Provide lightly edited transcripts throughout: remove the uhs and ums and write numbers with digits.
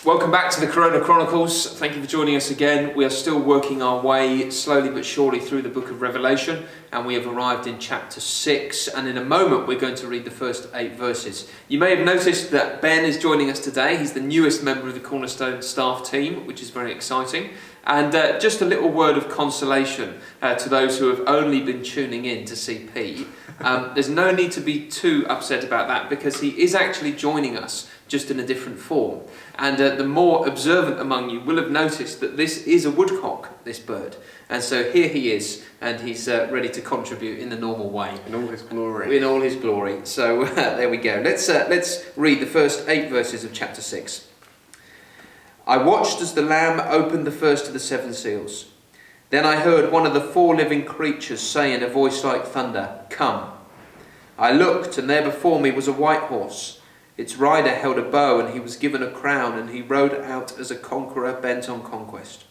Welcome back to the Corona Chronicles. Thank you for joining us again. We are still working our way slowly but surely through the book of Revelation, and we have arrived in chapter 6, and in a moment we're going to read the first 8 verses. You may have noticed that Ben is joining us today. He's the newest member of the Cornerstone staff team, which is very exciting. And just a little word of consolation to those who have only been tuning in to CP. There's no need to be too upset about that, because he is actually joining us, just in a different form. And the more observant among you will have noticed that this is a woodcock, this bird. And so here he is, and he's ready to contribute in the normal way. In all his glory. In all his glory. So there we go. Let's read the first 8 verses of chapter 6. I watched as the Lamb opened the first of the 7 seals. Then I heard one of the 4 living creatures say in a voice like thunder, "Come." I looked, and there before me was a white horse. Its rider held a bow, and he was given a crown, and he rode out as a conqueror bent on conquest.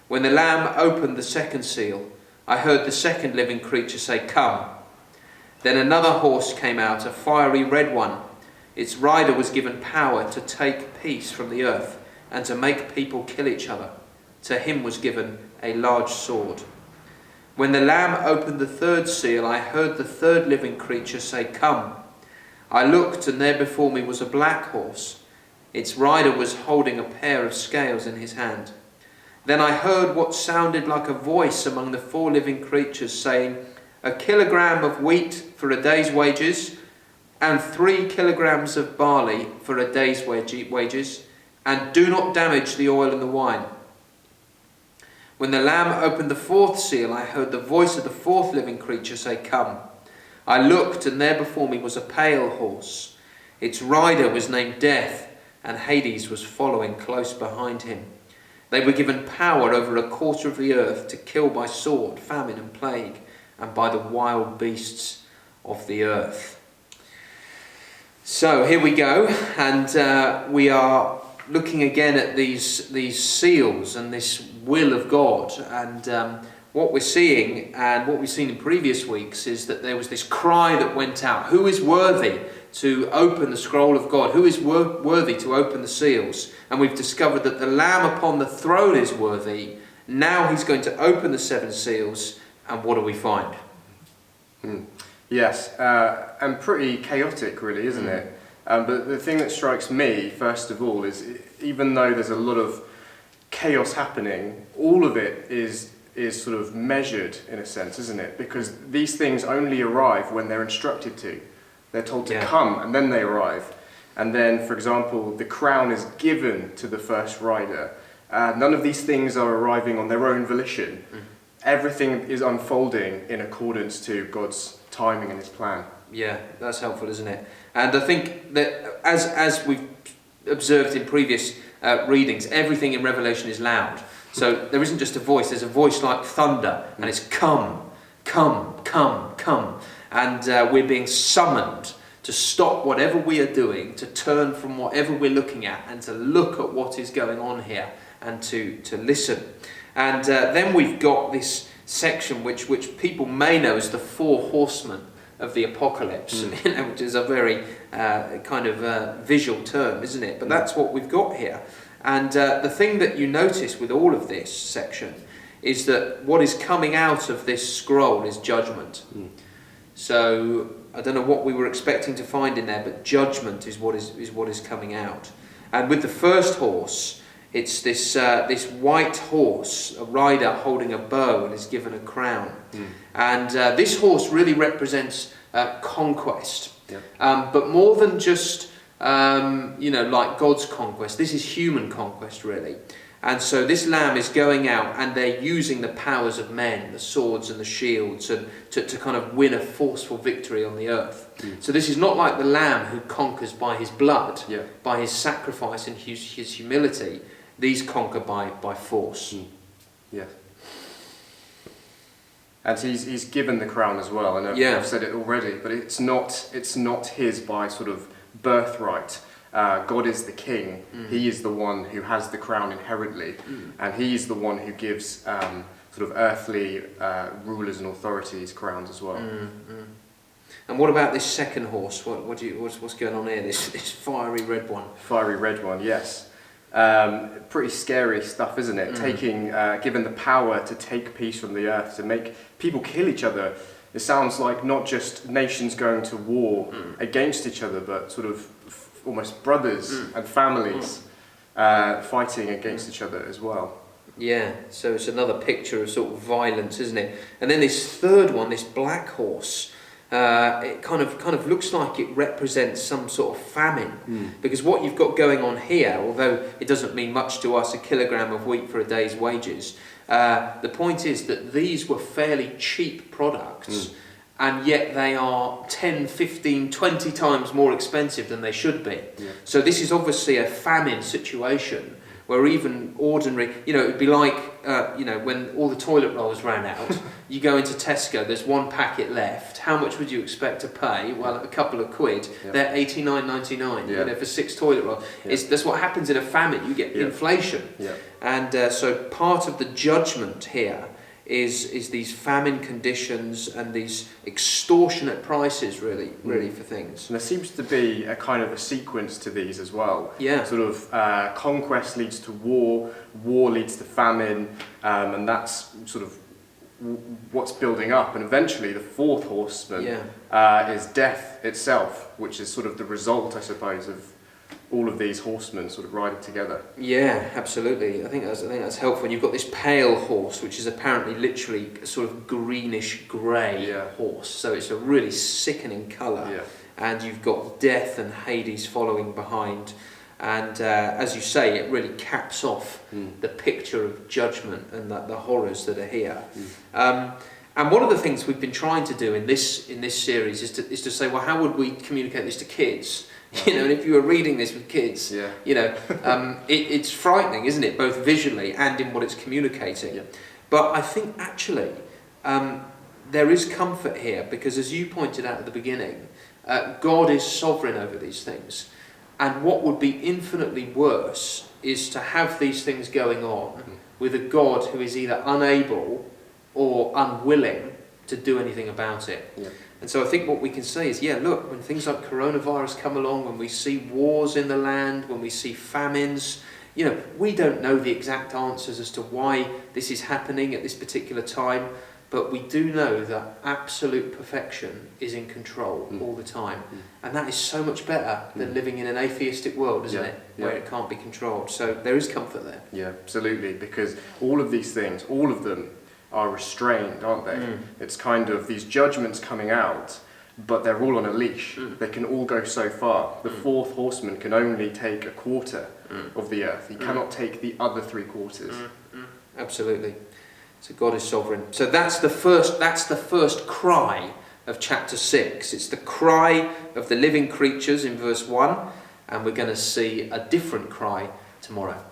When the Lamb opened the 2nd seal, I heard the 2nd living creature say, "Come." Then another horse came out, a fiery red one. Its rider was given power to take peace from the earth, and to make people kill each other. To him was given a large sword. When the Lamb opened the 3rd seal, I heard the 3rd living creature say, "Come." I looked, and there before me was a black horse. Its rider was holding a pair of scales in his hand. Then I heard what sounded like a voice among the 4 living creatures saying, "A kilogram of wheat for a day's wages, and 3 kilograms of barley for a day's wages, and do not damage the oil and the wine." When the Lamb opened the 4th seal, I heard the voice of the 4th living creature say, "Come." I looked, and there before me was a pale horse. Its rider was named Death, and Hades was following close behind him. They were given power over a quarter of the earth to kill by sword, famine and plague, and by the wild beasts of the earth. So here we go, and we are looking again at these seals and this will of God. And what we're seeing, and what we've seen in previous weeks, is that there was this cry that went out. Who is worthy to open the scroll of God? Who is worthy to open the seals? And we've discovered that the Lamb upon the throne is worthy. Now he's going to open the 7 seals, and what do we find? Yes, and pretty chaotic really, isn't it? But the thing that strikes me, first of all, is even though there's a lot of chaos happening, all of it is sort of measured in a sense, isn't it? Because these things only arrive when they're instructed to. They're told to come, and then they arrive. And then, for example, the crown is given to the first rider. None of these things are arriving on their own volition. Everything is unfolding in accordance to God's timing and his plan. Yeah, that's helpful, isn't it? And I think that as we've observed in previous readings, everything in Revelation is loud. So there isn't just a voice, there's a voice like thunder, and it's come, come, come, come. And we're being summoned to stop whatever we are doing, to turn from whatever we're looking at, and to look at what is going on here, and to listen. And then we've got this section which people may know as the 4 horsemen of the apocalypse, which is a very kind of visual term, isn't it? But that's what we've got here. And the thing that you notice with all of this section is that what is coming out of this scroll is judgment. So I don't know what we were expecting to find in there, but judgment is what is coming out. And with the first horse, it's this white horse, a rider holding a bow, and is given a crown. And this horse really represents conquest, but more than just like God's conquest. This is human conquest, really. And so this Lamb is going out, and they're using the powers of men, the swords and the shields, and to kind of win a forceful victory on the earth. So this is not like the Lamb who conquers by his blood, by his sacrifice and his humility. These conquer by force. Yes. And he's given the crown as well. I know I've said it already, but it's not his by sort of birthright. God is the king. He is the one who has the crown inherently, and he is the one who gives sort of earthly rulers and authorities crowns as well. And what about this second horse? What's going on here? This fiery red one. Fiery red one, yes. Pretty scary stuff, isn't it? Given the power to take peace from the earth, to make people kill each other. It sounds like not just nations going to war against each other, but sort of almost brothers and families fighting against each other as well. Yeah, so it's another picture of sort of violence, isn't it? And then this third one, this black horse, it kind of looks like it represents some sort of famine, because what you've got going on here, although it doesn't mean much to us, a kilogram of wheat for a day's wages, the point is that these were fairly cheap products, and yet they are 10, 15, 20 times more expensive than they should be. Yeah. So this is obviously a famine situation where even ordinary, it would be like, when all the toilet rolls ran out, you go into Tesco, there's one packet left. How much would you expect to pay? Well, a couple of quid. Yeah. They're $89.99 for 6 toilet rolls. Yeah. That's what happens in a famine. You get inflation. Yeah. And so part of the judgment here is these famine conditions and these extortionate prices, really for things. And there seems to be a kind of a sequence to these as well. Yeah. Sort of conquest leads to war, war leads to famine, and that's sort of what's building up. And eventually the fourth horseman is death itself, which is sort of the result, I suppose, of all of these horsemen sort of riding together. Yeah, absolutely. I think that's helpful. And you've got this pale horse, which is apparently literally a sort of greenish grey horse. So it's a really sickening colour. Yeah. And you've got death and Hades following behind. And as you say, it really caps off the picture of judgment and the horrors that are here. And one of the things we've been trying to do in this series is to say, well, how would we communicate this to kids? And if you were reading this with kids, it's frightening, isn't it? Both visually and in what it's communicating. Yeah. But I think actually there is comfort here, because as you pointed out at the beginning, God is sovereign over these things. And what would be infinitely worse is to have these things going on with a God who is either unable or unwilling to do anything about it. Yeah. And so I think what we can say is, look, when things like coronavirus come along, when we see wars in the land, when we see famines, we don't know the exact answers as to why this is happening at this particular time, but we do know that absolute perfection is in control all the time. And that is so much better than living in an atheistic world, isn't it? Where it can't be controlled. So there is comfort there. Yeah, absolutely, because all of these things, all of them, are restrained, aren't they? It's kind of these judgments coming out, but they're all on a leash. They can all go so far. The fourth horseman can only take a quarter of the earth. He cannot take the other 3/4. Absolutely. So God is sovereign. So that's the first cry of chapter 6. It's the cry of the living creatures in verse 1, and we're going to see a different cry tomorrow.